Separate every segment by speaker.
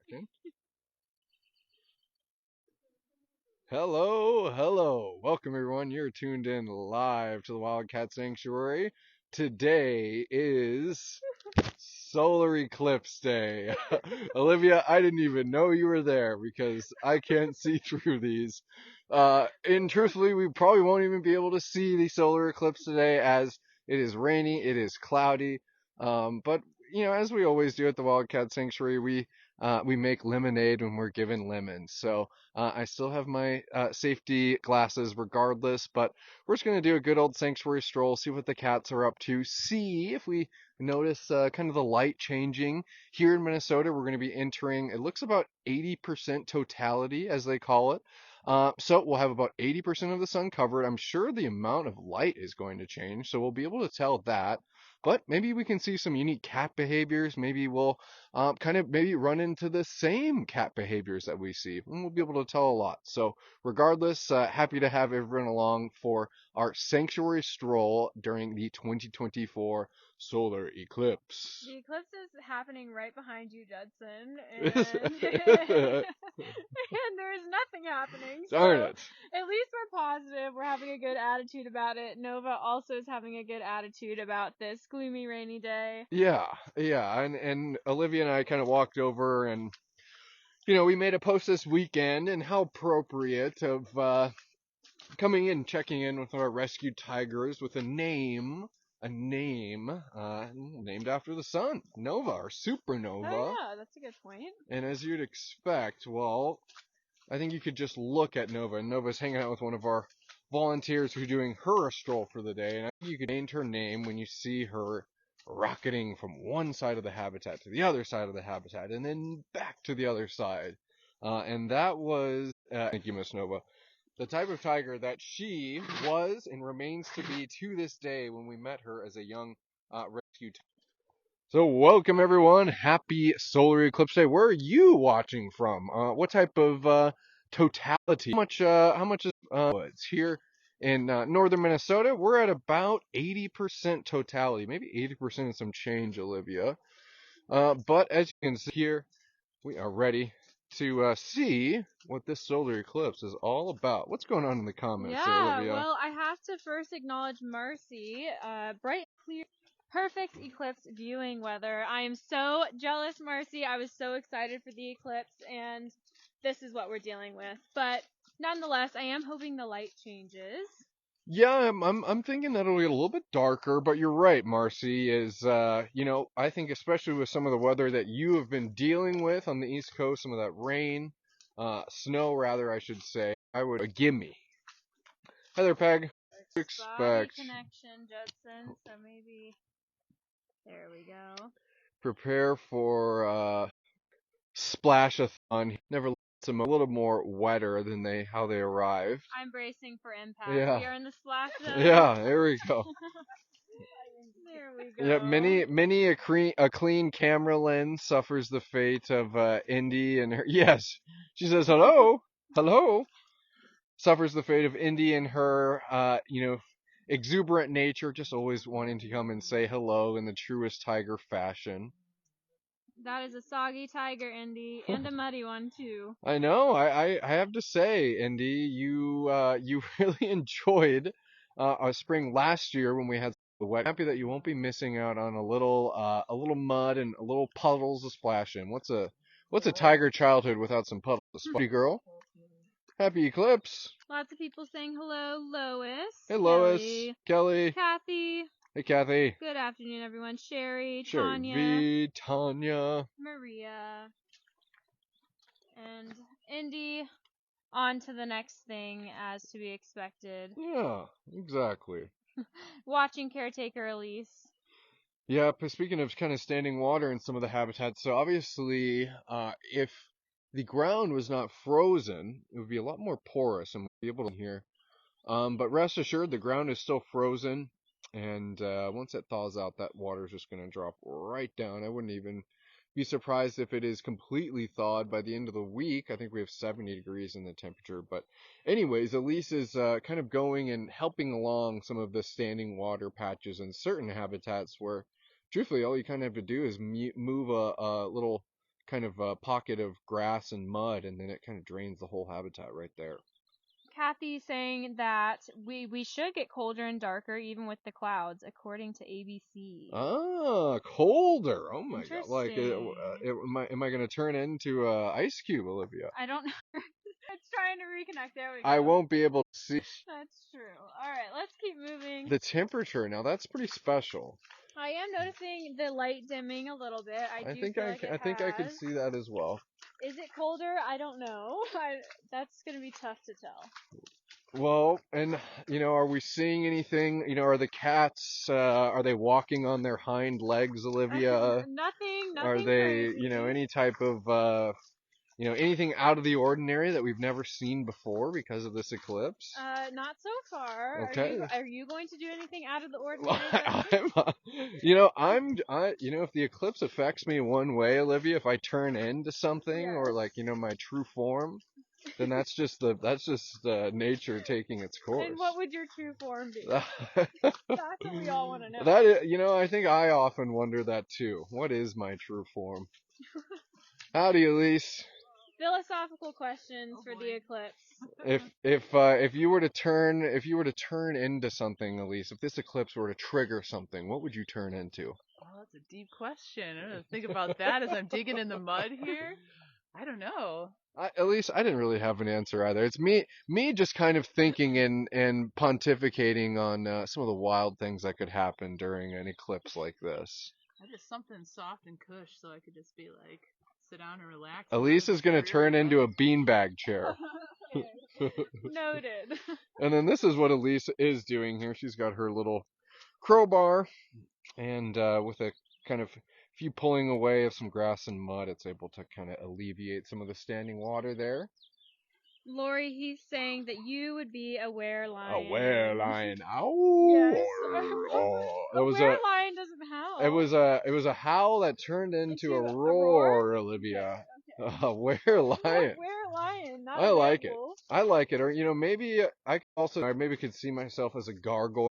Speaker 1: second. Hello, hello. Welcome everyone. You're tuned in live to the Wildcat Sanctuary. Today is Solar Eclipse Day. Olivia, I didn't even know you were there because I can't see through these. And truthfully, we probably won't even be able to see the solar eclipse today as it is rainy, it is cloudy. But as we always do at the Wildcat Sanctuary, we make lemonade when we're given lemons. So I still have my safety glasses regardless, but we're just gonna do a good old sanctuary stroll, see what the cats are up to, see if we notice kind of the light changing. Here in Minnesota, we're going to be entering, it looks about 80% totality, as they call it. So we'll have about 80% of the sun covered. I'm sure the amount of light is going to change, so we'll be able to tell that. But maybe we can see some unique cat behaviors. Maybe we'll kind of maybe run into the same cat behaviors that we see, and we'll be able to tell a lot. So regardless, happy to have everyone along for our sanctuary stroll during the 2024 solar eclipse.
Speaker 2: The eclipse is happening right behind you, Judson, and
Speaker 1: Darn
Speaker 2: and there's nothing happening. So
Speaker 1: it.
Speaker 2: at least we're positive. We're having a good attitude about it. Nova also is having a good attitude about this gloomy, rainy day.
Speaker 1: Yeah, yeah, and Olivia and I kind of walked over, and we made a post this weekend, and how appropriate of coming in, checking in with our rescued tigers with a name named after the sun, Nova, or supernova.
Speaker 2: Oh yeah, that's a good point.
Speaker 1: And as you'd expect, well, I think you could just look at Nova. And Nova's hanging out with one of our volunteers who's doing her a stroll for the day. And I think you could change her name when you see her rocketing from one side of the habitat to the other side of the habitat and then back to the other side. And that was, thank you, Miss Nova, the type of tiger that she was and remains to be to this day when we met her as a young rescue tiger. So welcome everyone. Happy solar eclipse day. Where are you watching from? What type of totality? How much is woods here in northern Minnesota? We're at about 80% totality, maybe 80% and some change, Olivia. But as you can see here, we are ready to see what this solar eclipse is all about. What's going on in the comments there,
Speaker 2: Yeah,
Speaker 1: Olivia?
Speaker 2: well, I have to first acknowledge Marcy. Bright, clear, perfect eclipse viewing weather. I am so jealous, Marcy. I was so excited for the eclipse, and this is what we're dealing with. But nonetheless, I am hoping the light changes.
Speaker 1: Yeah, I'm thinking that'll get a little bit darker, but you're right, Marcy, is I think especially with some of the weather that you have been dealing with on the East Coast, some of that rain, snow rather, I should say, I would gimme. Heather Peg,
Speaker 2: Spotty
Speaker 1: expect
Speaker 2: connection, Judson. So maybe there we go.
Speaker 1: prepare for splash-a-thon. Never let them a little more wetter than how they arrived.
Speaker 2: I'm bracing for impact.
Speaker 1: Yeah.
Speaker 2: We are in the splash zone.
Speaker 1: Yeah, there we go.
Speaker 2: There we
Speaker 1: Yeah,
Speaker 2: go.
Speaker 1: many a clean camera lens suffers the fate of Indy and her. Yes, she says hello, hello. Suffers the fate of Indy and her, exuberant nature, just always wanting to come and say hello in the truest tiger fashion.
Speaker 2: That is a soggy tiger, Indy, and a muddy one too.
Speaker 1: I know. I have to say, Indy, you really enjoyed our spring last year when we had the wet. Happy that you won't be missing out on a little mud and a little puddles to splash in. What's a tiger childhood without some puddles? Spotty girl. Happy eclipse.
Speaker 2: Lots of people saying hello. Lois,
Speaker 1: Hey Lois,
Speaker 2: Kelly,
Speaker 1: Kelly.
Speaker 2: Kathy.
Speaker 1: Hey Kathy.
Speaker 2: Good afternoon, everyone. Sherry,
Speaker 1: Sherry
Speaker 2: Tanya,
Speaker 1: V, Tanya.
Speaker 2: Maria, and Indy. On to the next thing, as to be expected.
Speaker 1: Yeah, exactly.
Speaker 2: Watching caretaker Elise.
Speaker 1: Yeah, but speaking of kind of standing water in some of the habitats, so obviously, if the ground was not frozen, it would be a lot more porous and we'd be able to hear. But rest assured, the ground is still frozen, and once it thaws out, that water is just going to drop right down. I wouldn't even be surprised if it is completely thawed by the end of the week. I think we have 70 degrees in the temperature. But anyways, Elise is kind of going and helping along some of the standing water patches in certain habitats where, truthfully, all you kind of have to do is move a little kind of pocket of grass and mud, and then it kind of drains the whole habitat right there.
Speaker 2: Kathy saying that we should get colder and darker even with the clouds, according to ABC.
Speaker 1: Ah, colder. Oh my God! Like,
Speaker 2: Interesting.
Speaker 1: am I gonna turn into Ice Cube, Olivia?
Speaker 2: I don't know. It's trying to reconnect. There we go.
Speaker 1: I won't be able to see
Speaker 2: That's true. All right, let's keep moving.
Speaker 1: the temperature now. That's pretty special.
Speaker 2: I am noticing the light dimming a little bit. I think
Speaker 1: I could see that as well.
Speaker 2: Is it colder? I don't know. That's gonna be tough to tell.
Speaker 1: Well, and are we seeing anything? Are the cats? Are they walking on their hind legs, Olivia?
Speaker 2: Nothing
Speaker 1: Are they,
Speaker 2: crazy.
Speaker 1: any type of, anything out of the ordinary that we've never seen before because of this eclipse?
Speaker 2: Not so far.
Speaker 1: Okay.
Speaker 2: Are you going to do anything out of the ordinary?
Speaker 1: If the eclipse affects me one way, Olivia, if I turn into something or like, my true form, then that's just nature taking its course.
Speaker 2: And what would your true form be? That's what we all want to know.
Speaker 1: That is, I think I often wonder that too. What is my true form? Howdy, Elise.
Speaker 2: Philosophical questions for the eclipse.
Speaker 1: If you were to turn into something, Elise, if this eclipse were to trigger something, what would you turn into?
Speaker 3: Oh, that's a deep question. I'm gonna think about that as I'm digging in the mud here. I don't know.
Speaker 1: Elise, I didn't really have an answer either. It's me just kind of thinking and pontificating on some of the wild things that could happen during an eclipse like this.
Speaker 3: Just something soft and cush, so I could just be like, sit down and relax.
Speaker 1: Elise is going to turn into a beanbag chair.
Speaker 2: Noted.
Speaker 1: And then this is what Elise is doing here. She's got her little crowbar, and with a kind of few pulling away of some grass and mud, it's able to kind of alleviate some of the standing water there.
Speaker 2: Lori, he's saying that you would be a were-lion.
Speaker 1: A were-lion. Ow!
Speaker 2: Yes.
Speaker 1: It was
Speaker 2: were-lion doesn't howl.
Speaker 1: It was a howl that turned into a roar, Olivia. Okay. A were-lion.
Speaker 2: Were-lion, not
Speaker 1: I like it.
Speaker 2: wolf.
Speaker 1: I like it. Or maybe I could see myself as a gargoyle.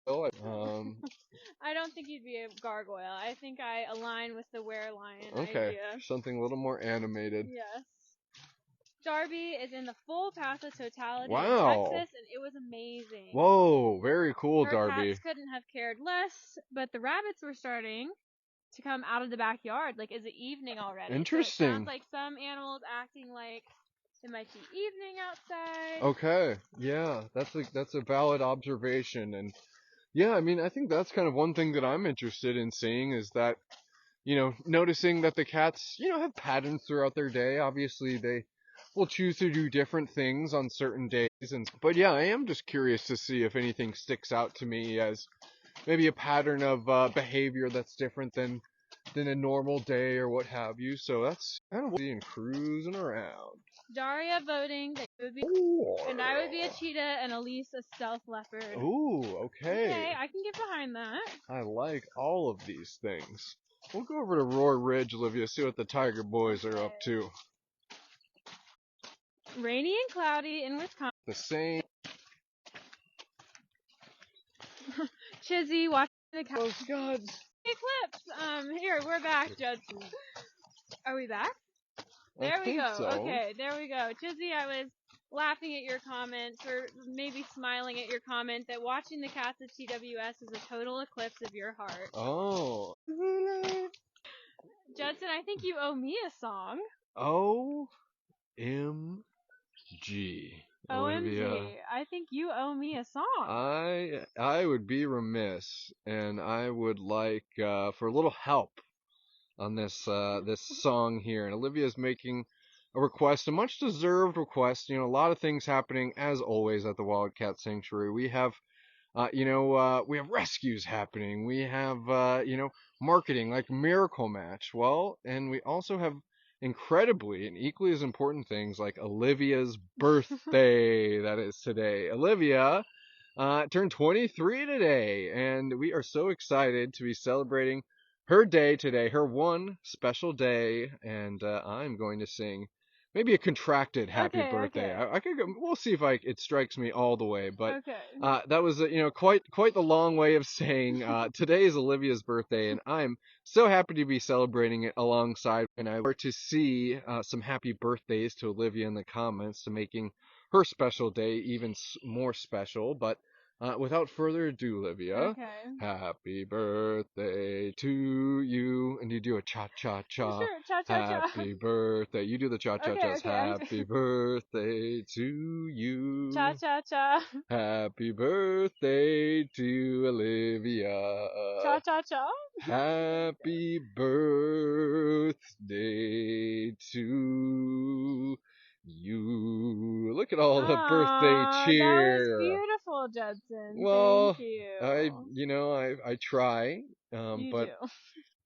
Speaker 2: I don't think you'd be a gargoyle. I think I align with the were-lion
Speaker 1: idea. Something a little more animated.
Speaker 2: Yes. Darby is in the full path of totality
Speaker 1: in
Speaker 2: Texas, and it was amazing.
Speaker 1: Whoa, very cool, Darby.
Speaker 2: Cats couldn't have cared less, but the rabbits were starting to come out of the backyard. Like, is it evening already?
Speaker 1: Interesting.
Speaker 2: So it sounds like some animals acting like it might be evening outside.
Speaker 1: Okay, yeah, that's a valid observation, and yeah, I mean, I think that's kind of one thing that I'm interested in seeing is that, noticing that the cats, have patterns throughout their day. Obviously, they will choose to do different things on certain days, but yeah, I am just curious to see if anything sticks out to me as maybe a pattern of behavior that's different than a normal day or what have you. So that's kind of what I'm cruising around.
Speaker 2: Daria voting that you would be, and I would be a cheetah, and Elise a stealth leopard.
Speaker 1: Ooh, okay.
Speaker 2: Okay, I can get behind that.
Speaker 1: I like all of these things. We'll go over to Roar Ridge, Olivia, see what the Tiger Boys are up to.
Speaker 2: Rainy and cloudy in Wisconsin.
Speaker 1: The same.
Speaker 2: Chizzy watching the
Speaker 1: Oh, gods.
Speaker 2: eclipse. Here, we're back, Judson. Are we back? There we go.
Speaker 1: So.
Speaker 2: Okay, there we go. Chizzy, I was laughing at your comment, or maybe smiling at your comment, that watching the cats of TWS is a total eclipse of your heart.
Speaker 1: Oh.
Speaker 2: Judson, I think you owe me a song.
Speaker 1: OMG.
Speaker 2: OMG. I think you owe me a song.
Speaker 1: I would be remiss, and I would like for a little help on this this song here. And Olivia's making a request, a much deserved request. A lot of things happening as always at the Wildcat Sanctuary. We have we have rescues happening. We have marketing like Miracle Match. Well, and we also have incredibly and equally as important things like Olivia's birthday that is today. Olivia turned 23 today, and we are so excited to be celebrating her day today, her one special day, and I'm going to sing maybe a contracted happy
Speaker 2: Okay,
Speaker 1: birthday.
Speaker 2: okay.
Speaker 1: I could go, we'll see if it strikes me all the way, but
Speaker 2: Okay.
Speaker 1: that was quite the long way of saying today is Olivia's birthday, and I'm so happy to be celebrating it alongside. And I look to see some happy birthdays to Olivia in the comments, to making her special day even more special. But without further ado, Olivia,
Speaker 2: Okay.
Speaker 1: happy birthday to you, and you do a cha cha cha.
Speaker 2: Sure. Cha cha cha.
Speaker 1: Happy birthday. You do the cha cha
Speaker 2: Okay,
Speaker 1: chas.
Speaker 2: okay.
Speaker 1: Happy birthday to
Speaker 2: Cha
Speaker 1: you.
Speaker 2: cha cha.
Speaker 1: Happy birthday to Olivia.
Speaker 2: Cha cha cha.
Speaker 1: Happy birthday to you. Look at all the birthday
Speaker 2: Aw, that was
Speaker 1: cheer.
Speaker 2: beautiful, Judson. Thank
Speaker 1: Well,
Speaker 2: you.
Speaker 1: I try,
Speaker 2: You
Speaker 1: but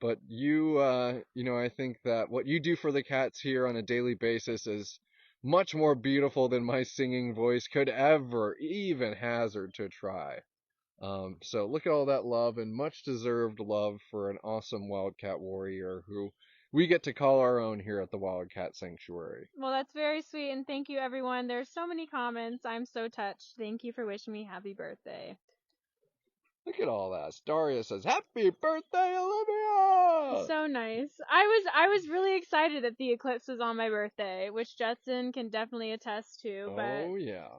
Speaker 2: do.
Speaker 1: you, I think that what you do for the cats here on a daily basis is much more beautiful than my singing voice could ever even hazard to try. So look at all that love, and much deserved love for an awesome Wildcat warrior who we get to call our own here at the Wildcat Sanctuary.
Speaker 2: Well, that's very sweet, and thank you, everyone. There's so many comments. I'm so touched. Thank you for wishing me happy birthday.
Speaker 1: Look at all that. Daria says, "Happy birthday, Olivia!"
Speaker 2: So nice. I was really excited that the eclipse was on my birthday, which Judson can definitely attest to. But
Speaker 1: Oh yeah.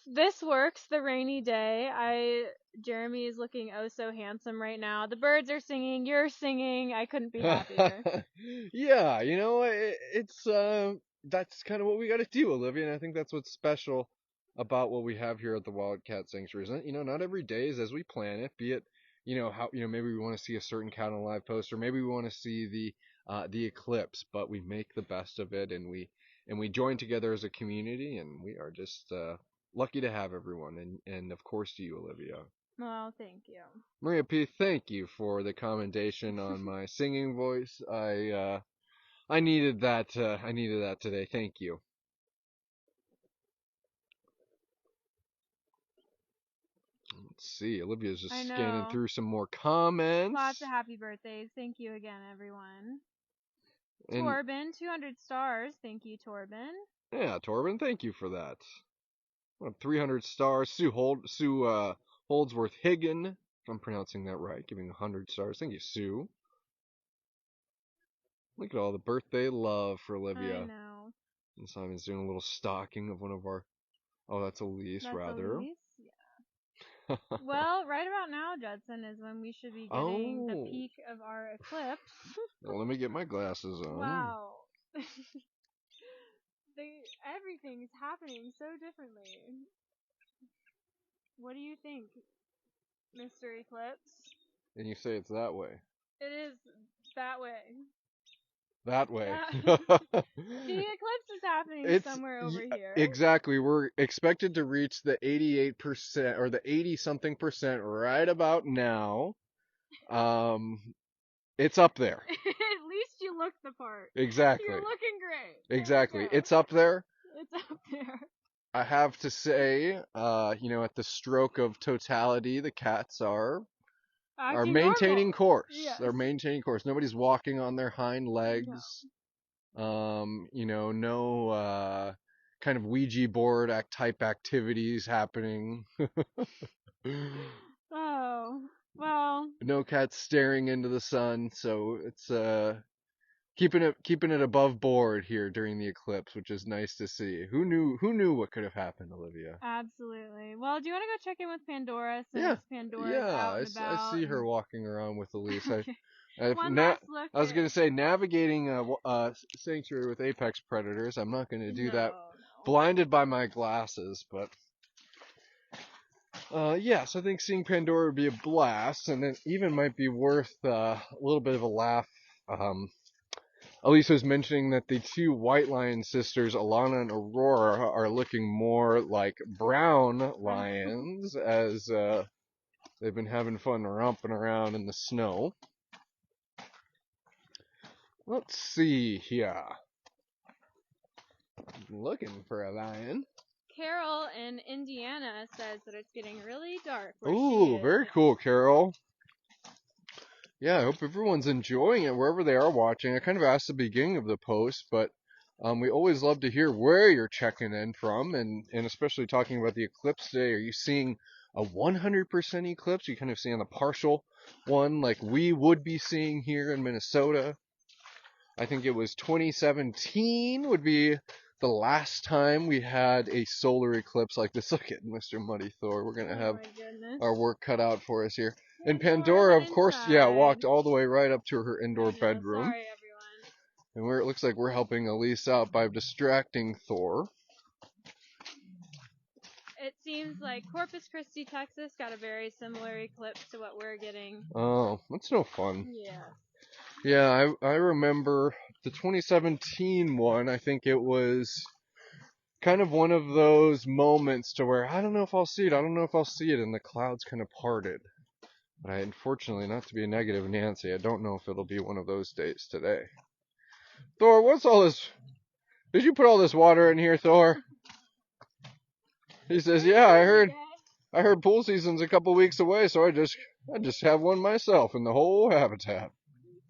Speaker 2: this works. The rainy day. Jeremy is looking oh so handsome right now. The birds are singing. You're singing. I couldn't be happier.
Speaker 1: Yeah, it's that's kind of what we got to do, Olivia, and I think that's what's special about what we have here at the Wildcat Sanctuary. Is that, not every day is as we plan it. Be it, how maybe we want to see a certain cat on a live post, or maybe we want to see the eclipse, but we make the best of it, and we join together as a community, and we are just lucky to have everyone, and of course to you, Olivia.
Speaker 2: Well, thank you.
Speaker 1: Maria P, thank you for the commendation on my singing voice. I needed that. I needed that today. Thank you. Let's see. Olivia's just
Speaker 2: I
Speaker 1: scanning
Speaker 2: know.
Speaker 1: through some more comments.
Speaker 2: Lots of happy birthdays. Thank you again, everyone.
Speaker 1: And
Speaker 2: Torben, 200 stars. Thank you, Torben.
Speaker 1: yeah, Torben, thank you for that. 300 stars. Sue Holdsworth Higgin, if I'm pronouncing that right, giving 100 stars. Thank you, Sue. Look at all the birthday love for Olivia.
Speaker 2: I know.
Speaker 1: And Simon's doing a little stalking of one of our. Oh, that's Elise,
Speaker 2: That's
Speaker 1: rather.
Speaker 2: Elise. Yeah. Well, right about now, Judson, is when we should be getting the peak of our eclipse.
Speaker 1: Well, let me get my glasses on.
Speaker 2: Wow. Everything's happening so differently. What do you think, Mr. Eclipse?
Speaker 1: And you say it's that way.
Speaker 2: It is that way.
Speaker 1: That way.
Speaker 2: The eclipse is happening somewhere over here.
Speaker 1: Exactly. We're expected to reach the 88% or the 80-something% right about now. It's up there.
Speaker 2: At least you look the part.
Speaker 1: Exactly.
Speaker 2: You're looking great.
Speaker 1: Exactly. It's up there.
Speaker 2: It's up there.
Speaker 1: I have to say, at the stroke of totality, the cats are maintaining course.
Speaker 2: Yes.
Speaker 1: They're maintaining course. Nobody's walking on their hind legs. No. No kind of Ouija board type activities happening.
Speaker 2: Oh, well.
Speaker 1: No cats staring into the sun, so it's keeping it above board here during the eclipse, which is nice to see. Who knew what could have happened, Olivia?
Speaker 2: Absolutely. Well, do you want to go check in with Pandora since Pandora's out and about?
Speaker 1: I see her walking around with Elise.
Speaker 2: Okay.
Speaker 1: I was going to say, navigating a sanctuary with apex predators. I'm not going to do that blinded by my glasses, but yes, I think seeing Pandora would be a blast, and it even might be worth a little bit of a laugh. Elisa was mentioning that the two White Lion sisters, Alana and Aurora, are looking more like brown lions as they've been having fun romping around in the snow. Let's see here. Looking for a lion.
Speaker 2: Carol in Indiana says that it's getting really dark.
Speaker 1: Ooh, very cool, Carol. Yeah, I hope everyone's enjoying it wherever they are watching. I kind of asked at the beginning of the post, but We always love to hear where you're checking in from, and especially talking about the eclipse today. Are you seeing a 100% eclipse? You kind of seeing a partial one like we would be seeing here in Minnesota? I think it was 2017 would be the last time we had a solar eclipse like this. Look at Mr. Muddy Thor. We're going to have our work cut out for us here. And Pandora, of course, yeah, walked all the way right up to her indoor bedroom.
Speaker 2: Sorry, everyone.
Speaker 1: And it looks like we're helping Elise out by distracting Thor.
Speaker 2: It seems like Corpus Christi, Texas got a very similar eclipse to what we're getting.
Speaker 1: Oh, that's no fun.
Speaker 2: Yeah.
Speaker 1: Yeah, I remember the 2017 one. I think it was kind of one of those moments to where I don't know if I'll see it. I don't know if I'll see it, and the clouds kind of parted. But unfortunately, not to be a negative Nancy, I don't know if it'll be one of those days today. Thor, what's all this? Did you put all this water in here, Thor? He says, yeah, I heard pool season's a couple weeks away, so I just have one myself in the whole habitat.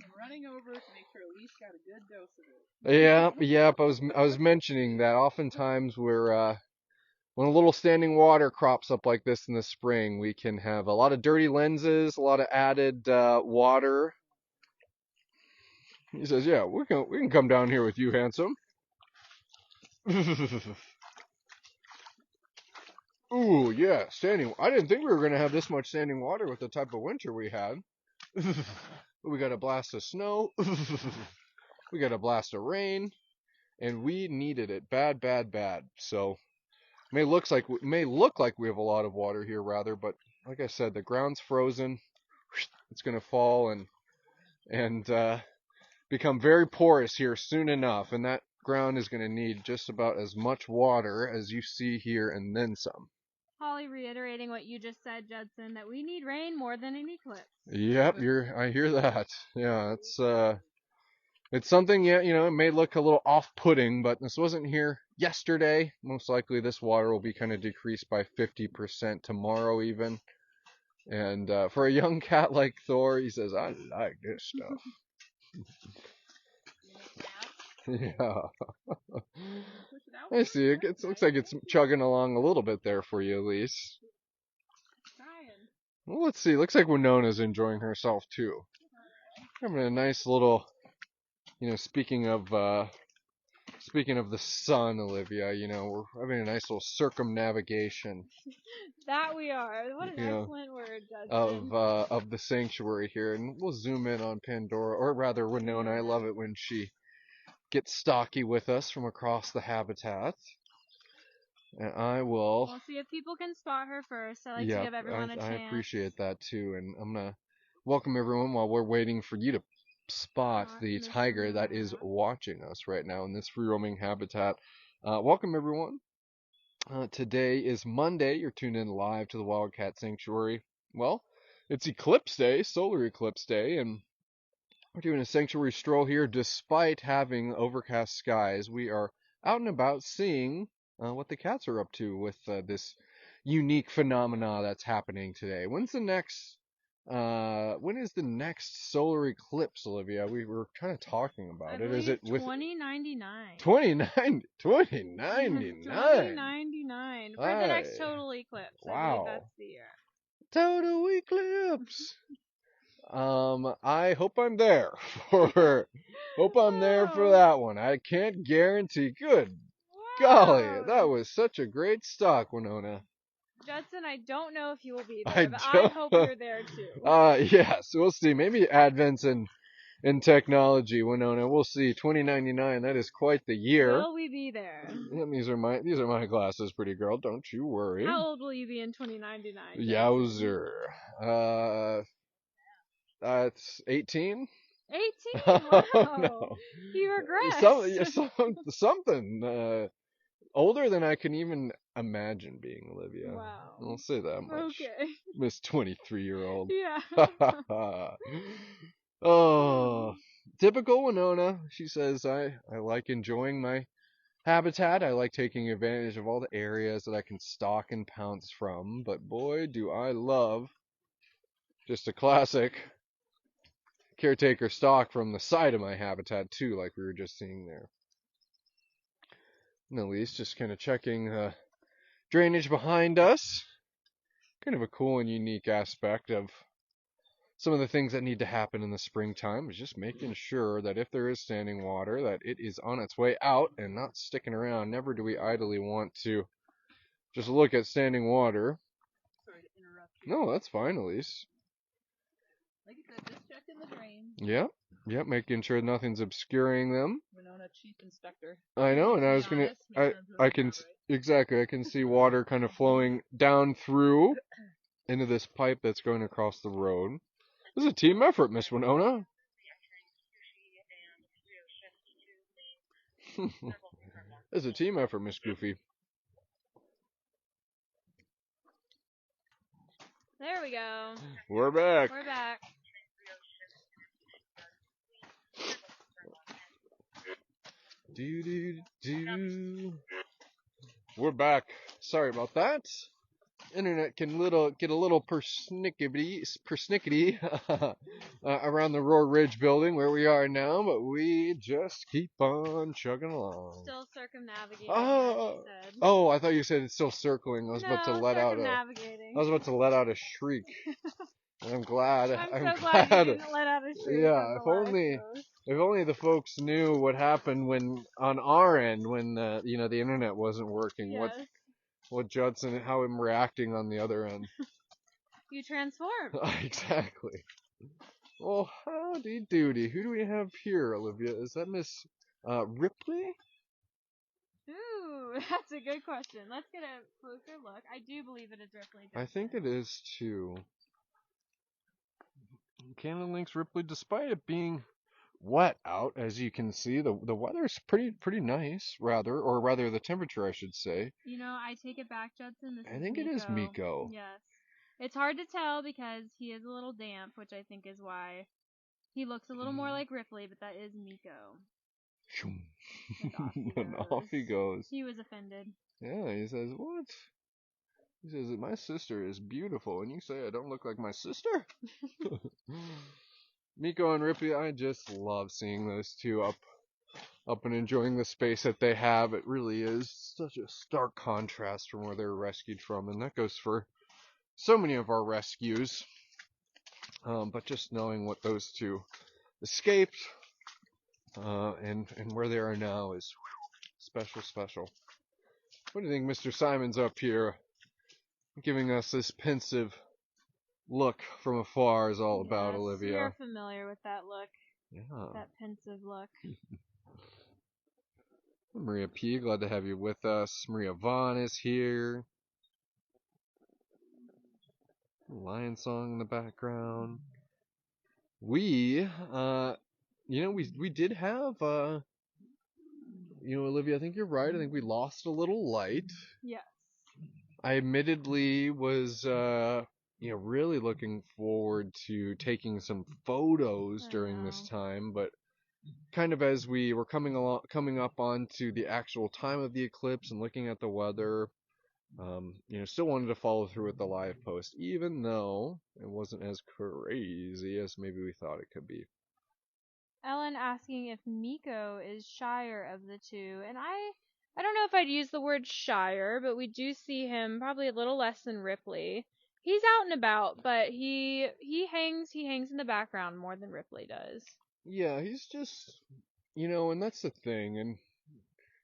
Speaker 3: I'm running over to make sure Elise got a good dose of it.
Speaker 1: Yeah, I was mentioning that oftentimes when a little standing water crops up like this in the spring, we can have a lot of dirty lenses, a lot of added water. He says, yeah, we can come down here with you, handsome. Ooh, yeah, standing. I didn't think we were going to have this much standing water with the type of winter we had. We got a blast of snow. We got a blast of rain. And we needed it bad, bad, bad. So may look like we have a lot of water here, rather, but like I said, the ground's frozen. It's going to fall and become very porous here soon enough, and that ground is going to need just about as much water as you see here and then some.
Speaker 2: Holly reiterating what you just said, Judson, that we need rain more than an eclipse.
Speaker 1: Yep, I hear that. Yeah, it's something, yeah, it may look a little off-putting, but this wasn't here yesterday. Most likely this water will be kind of decreased by 50% tomorrow even. And for a young cat like Thor, he says, I like this stuff. Yeah. I see. It looks like it's chugging along a little bit there for you, Elise. Well, let's see. Looks like Winona's enjoying herself too. Having a nice little, speaking of the sun, Olivia, we're having a nice little circumnavigation.
Speaker 2: That we are. What an excellent word, Judson.
Speaker 1: Of the sanctuary here, and we'll zoom in on Pandora, or rather Winona. I love it when she gets stocky with us from across the habitat. And I will.
Speaker 2: We'll see if people can spot her first. I like to give everyone a chance.
Speaker 1: I appreciate that too, and I'm gonna welcome everyone while we're waiting for you to spot the tiger that is watching us right now in this free roaming habitat. Welcome everyone. Today is Monday. You're tuned in live to the Wildcat Sanctuary. Well, it's Eclipse Day, Solar Eclipse Day, and we're doing a sanctuary stroll here despite having overcast skies. We are out and about seeing what the cats are up to with this unique phenomena that's happening today. When is the next solar eclipse, Olivia? We were kind of talking about it. Is it with
Speaker 2: 2099?
Speaker 1: 2099.
Speaker 2: 2099 for the next total eclipse.
Speaker 1: Wow.
Speaker 2: I believe that's the year.
Speaker 1: Total eclipse. I hope I'm there for that one. I can't guarantee. Good golly, that was such a great stock, Winona.
Speaker 2: Judson, I don't know if you will be there, but I hope you're there too.
Speaker 1: Yes, we'll see. Maybe advents in technology, Winona. We'll see. 2099. That is quite the year.
Speaker 2: Will we be there?
Speaker 1: Yeah, these are my glasses, pretty girl. Don't you worry.
Speaker 2: How old will you be in 2099?
Speaker 1: Yowzer. That's 18.
Speaker 2: 18? Wow.
Speaker 1: No.
Speaker 2: You regressed.
Speaker 1: Something older than I can even imagine being, Olivia.
Speaker 2: Wow.
Speaker 1: I'll say that much.
Speaker 2: Okay.
Speaker 1: Miss 23-year-old.
Speaker 2: Yeah.
Speaker 1: Oh, typical Winona. She says, I like enjoying my habitat. I like taking advantage of all the areas that I can stalk and pounce from. But boy, do I love just a classic caretaker stalk from the side of my habitat too, like we were just seeing there. And Elise just kind of checking the drainage behind us. Kind of a cool and unique aspect of some of the things that need to happen in the springtime is just making sure that if there is standing water, that it is on its way out and not sticking around. Never do we idly want to just look at standing water.
Speaker 3: Sorry to interrupt you.
Speaker 1: No, that's fine, Elise.
Speaker 3: Like I said, just checking the drain.
Speaker 1: Yep, making sure nothing's obscuring them.
Speaker 3: Winona, chief inspector.
Speaker 1: I know, and I was gonna, I can, exactly, I can see water kind of flowing down through into this pipe that's going across the road. This is a team effort, Miss Winona. This is a team effort, Miss Goofy.
Speaker 2: There we go.
Speaker 1: We're back.
Speaker 2: We're back.
Speaker 1: We're back. Sorry about that. Internet can get a little persnickety around the Roar Ridge building where we are now, but we just keep on chugging along.
Speaker 2: Still circumnavigating.
Speaker 1: Oh, I thought you said it's still circling. I was about to let out a shriek. And I'm glad.
Speaker 2: I'm so glad you didn't let out a shriek.
Speaker 1: Yeah, if only the folks knew what happened when on our end when the internet wasn't working.
Speaker 2: Yes.
Speaker 1: What Judson, how I'm reacting on the other end.
Speaker 2: You transformed.
Speaker 1: Exactly. Well, howdy doody. Who do we have here, Olivia? Is that Miss Ripley?
Speaker 2: Ooh, that's a good question. Let's get a closer look. I do believe it is Ripley.
Speaker 1: I think it is too. Canada Lynx Ripley, despite it being wet out, as you can see, the weather's pretty nice, rather the temperature, I should say.
Speaker 2: You know, I take it back, Judson.
Speaker 1: I think it is Meeko.
Speaker 2: Yes. It's hard to tell because he is a little damp, which I think is why he looks a little more like Ripley, but that is Meeko.
Speaker 1: And off he goes.
Speaker 2: He was offended.
Speaker 1: Yeah, he says, what? He says that my sister is beautiful, and you say I don't look like my sister? Meeko and Ripley, I just love seeing those two up and enjoying the space that they have. It really is such a stark contrast from where they were rescued from, and that goes for so many of our rescues. But just knowing what those two escaped and where they are now is special. What do you think Mr. Simon's up here giving us this pensive look from afar is all about, Olivia?
Speaker 2: You're familiar with that look.
Speaker 1: Yeah.
Speaker 2: That pensive look.
Speaker 1: Maria P, glad to have you with us. Maria Vaughn is here. Lion song in the background. We did have Olivia, I think you're right. I think we lost a little light.
Speaker 2: Yes.
Speaker 1: I admittedly was really looking forward to taking some photos during this time, but kind of as we were coming up onto the actual time of the eclipse and looking at the weather, still wanted to follow through with the live post, even though it wasn't as crazy as maybe we thought it could be.
Speaker 2: Ellen asking if Meeko is shyer of the two, and I don't know if I'd use the word shyer, but we do see him probably a little less than Ripley. He's out and about, but he hangs in the background more than Ripley does.
Speaker 1: Yeah, he's just, and that's the thing, and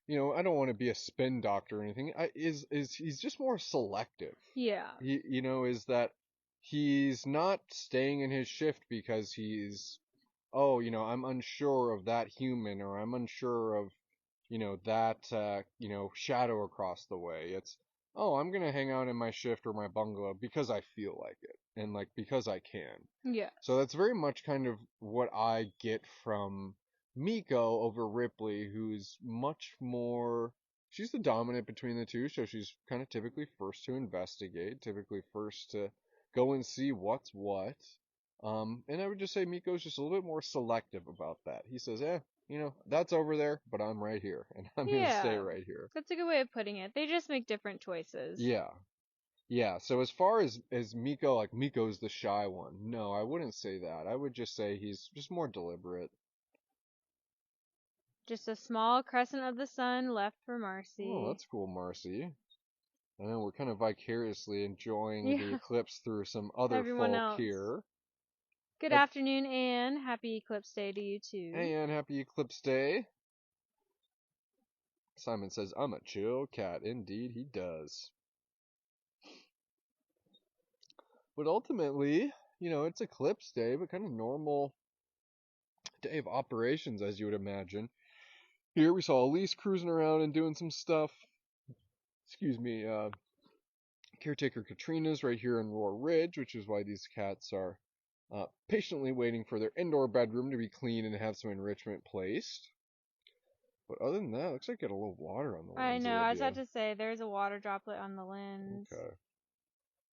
Speaker 1: I don't want to be a spin doctor or anything. He's just more selective.
Speaker 2: Yeah.
Speaker 1: Is that he's not staying in his shift because he's, I'm unsure of that human, or I'm unsure of, that, shadow across the way. It's, I'm gonna hang out in my shift or my bungalow because I feel like it, and because I can.
Speaker 2: Yeah.
Speaker 1: So that's very much kind of what I get from Meeko over Ripley, who's much more, she's the dominant between the two, so she's kind of typically first to investigate, typically first to go and see what's what. And I would just say Meeko's just a little bit more selective about that. He says, that's over there, but I'm right here, and I'm going to stay right here.
Speaker 2: That's a good way of putting it. They just make different choices.
Speaker 1: Yeah, so as far as Meeko, Meeko's the shy one. No, I wouldn't say that. I would just say he's just more deliberate.
Speaker 2: Just a small crescent of the sun left for Marcy.
Speaker 1: Oh, that's cool, Marcy. I know we're kind of vicariously enjoying the
Speaker 2: Yeah.
Speaker 1: eclipse through some other
Speaker 2: Everyone
Speaker 1: folk
Speaker 2: else.
Speaker 1: here.
Speaker 2: Good afternoon, Anne. Happy Eclipse Day to you too.
Speaker 1: Hey, Ann, happy eclipse day. Simon says, I'm a chill cat. Indeed, he does. But ultimately, it's eclipse day, but kind of normal day of operations, as you would imagine. Here we saw Elise cruising around and doing some stuff. Excuse me, caretaker Katrina's right here in Roar Ridge, which is why these cats are patiently waiting for their indoor bedroom to be clean and have some enrichment placed. But other than that, it looks like got a little water on the lens.
Speaker 2: I know.
Speaker 1: Olivia.
Speaker 2: I was about to say there's a water droplet on the lens.
Speaker 1: Okay.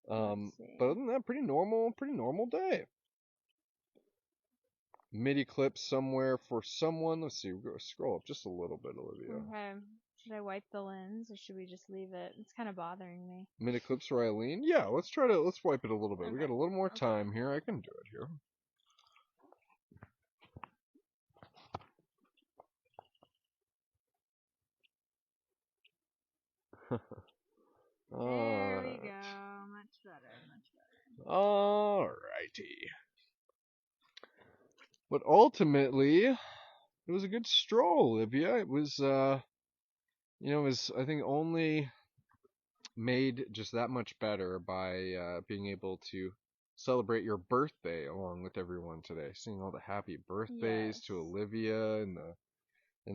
Speaker 2: Let's see.
Speaker 1: But other than that, pretty normal day. Mid eclipse somewhere for someone. Let's see. We're gonna scroll up just a little bit, Olivia.
Speaker 2: Okay. Should I wipe the lens or should we just leave it? It's kind of bothering me.
Speaker 1: Mid eclipse for Eileen. Yeah, let's wipe it a little bit.
Speaker 2: Okay.
Speaker 1: We got a little more time here. I can do it here.
Speaker 2: There we go. Much better.
Speaker 1: Alrighty. But ultimately, it was a good stroll, Olivia. It was, it was, I think, only made just that much better by being able to celebrate your birthday along with everyone today. Seeing all the happy birthdays to Olivia in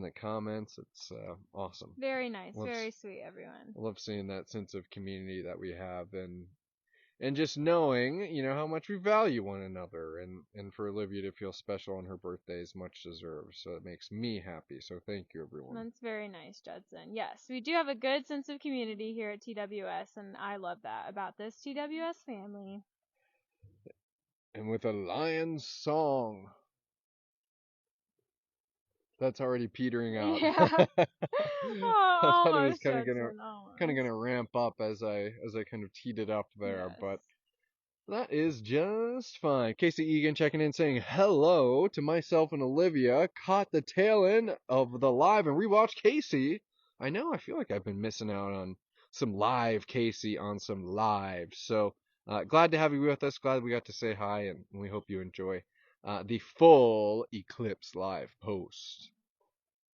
Speaker 1: the comments, it's awesome.
Speaker 2: Very nice, very sweet, everyone.
Speaker 1: I love seeing that sense of community that we have, and just knowing, how much we value one another, and for Olivia to feel special on her birthday is much deserved. So it makes me happy. So thank you, everyone.
Speaker 2: That's very nice, Judson. Yes, we do have a good sense of community here at TWS, and I love that about this TWS family.
Speaker 1: And with a lion's song. That's already petering out.
Speaker 2: Yeah.
Speaker 1: I thought it was kind of
Speaker 2: Judson,
Speaker 1: gonna ramp up as I kind of teed it up there,
Speaker 2: yes.
Speaker 1: but that is just fine. Casey Egan checking in saying hello to myself and Olivia. Caught the tail end of the live and rewatched Casey. I know, I feel like I've been missing out on some live Casey on some live. So glad to have you with us. Glad we got to say hi, and we hope you enjoy the full Eclipse live post.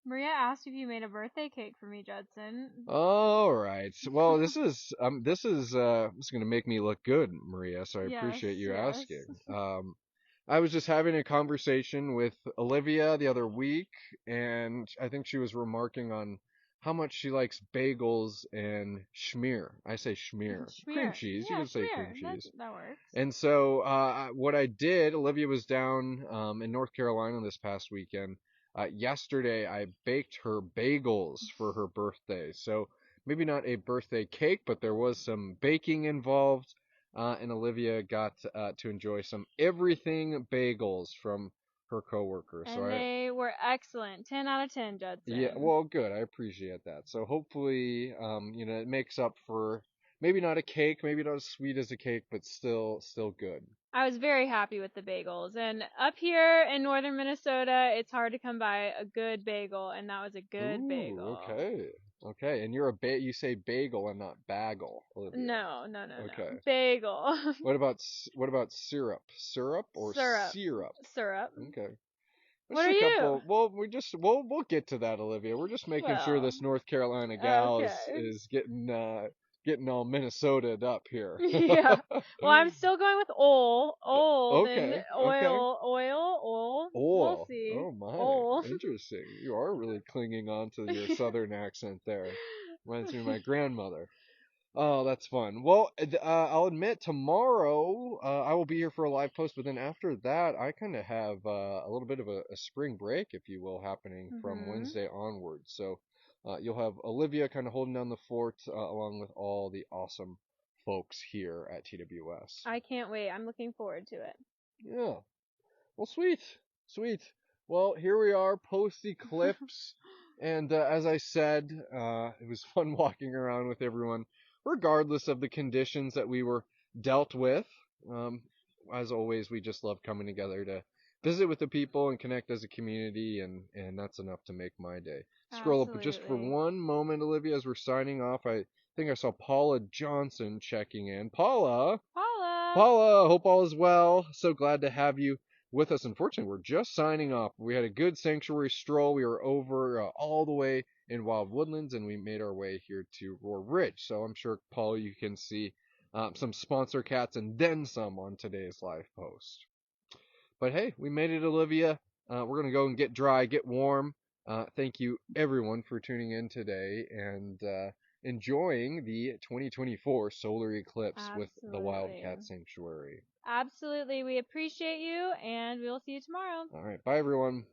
Speaker 2: Maria asked if you made a birthday cake for me, Judson.
Speaker 1: All right. Well, this is gonna make me look good, Maria. So I appreciate you asking. I was just having a conversation with Olivia the other week, and I think she was remarking on how much she likes bagels and schmear. I say schmear. Cream cheese.
Speaker 2: Yeah,
Speaker 1: you can say cream cheese.
Speaker 2: That works.
Speaker 1: And so what I did, Olivia was down in North Carolina this past weekend. Yesterday, I baked her bagels for her birthday. So maybe not a birthday cake, but there was some baking involved. And Olivia got to enjoy some everything bagels from her coworker.
Speaker 2: And they were excellent. 10 out of 10, Judson.
Speaker 1: Yeah, well, good. I appreciate that. So hopefully, it makes up for maybe not a cake, maybe not as sweet as a cake, but still good.
Speaker 2: I was very happy with the bagels. And up here in northern Minnesota, it's hard to come by a good bagel, and that was a good bagel.
Speaker 1: Okay. And you say bagel and not bagel, Olivia.
Speaker 2: No.
Speaker 1: Okay.
Speaker 2: Bagel.
Speaker 1: What about syrup? Syrup or syrup?
Speaker 2: Syrup.
Speaker 1: Okay.
Speaker 2: What are you?
Speaker 1: Well, we'll get to that, Olivia. We're just making sure this North Carolina gal is getting all Minnesota'd up here.
Speaker 2: Yeah. Well, I'm still going with old
Speaker 1: okay.
Speaker 2: and oil. We'll see.
Speaker 1: Oh my.
Speaker 2: Oil.
Speaker 1: Interesting. You are really clinging on to your southern accent there. Reminds me of my grandmother. Oh, that's fun. Well, I'll admit tomorrow I will be here for a live post, but then after that I kind of have a little bit of a spring break, if you will, happening from Wednesday onward. So you'll have Olivia kind of holding down the fort along with all the awesome folks here at TWS.
Speaker 2: I can't wait. I'm looking forward to it.
Speaker 1: Yeah. Well, sweet. Well, here we are post eclipse, and as I said, it was fun walking around with everyone, regardless of the conditions that we were dealt with. As always, we just love coming together to visit with the people and connect as a community, and that's enough to make my day. Scroll up just for
Speaker 2: Absolutely.
Speaker 1: one moment, Olivia, as we're signing off. I think I saw Paula Johnson checking in. Paula, hope all is well. So glad to have you with us. Unfortunately, we're just signing off. We had a good sanctuary stroll. We were over all the way in Wild Woodlands, and we made our way here to Roar Ridge. So I'm sure, Paula, you can see some sponsor cats and then some on today's live post. But hey, we made it, Olivia. We're going to go and get dry, get warm. Thank you, everyone, for tuning in today and enjoying the 2024 solar eclipse with the Wildcat Sanctuary.
Speaker 2: Absolutely. We appreciate you, and we will see you tomorrow.
Speaker 1: All right. Bye, everyone.